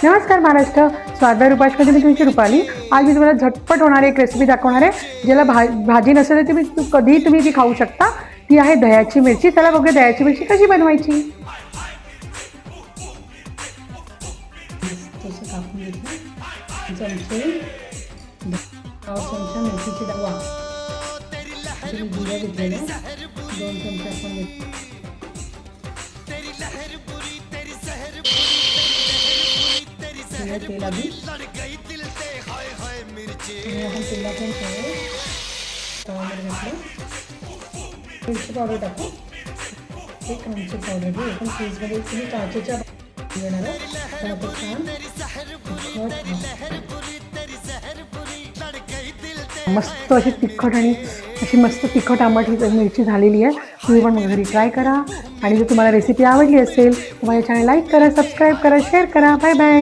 नमस्कार महाराष्ट्र, स्वाद रूपाशमध्ये मी तुमची रुपाली। आज मी तुम्हाला झटपट होणारी एक रेसिपी दाखवणार आहे, ज्याला भाजी नसेल तर कधीही तुम्ही ती खाऊ शकता। ती आहे दह्याची मिरची। चला बघूया दह्याची मिरची कशी बनवायची। तसे कापून घेतलं चमचे, चमचा मेथीची डाळ, जिरे घेतलेले 2 चमचे आपण घेतले। तेल आधी आपण तेलातून तव्यावर घातलं, मिरची पावडर टाकू, एक मिरची पावडर घेऊ आपण फ्रीजमध्ये तुम्ही काचेच्या घेणार आहोत। छान मस्त अशी तिखट आणि अशी मस्त तिखट आंबट ही मिरची झालेली आहे। तुम्ही पण घरी ट्राय करा आणि जर तुम्हाला रेसिपी आवडली असेल तर माझ्या चॅनल लाईक करा, सबस्क्राईब करा, शेअर करा। Bye bye.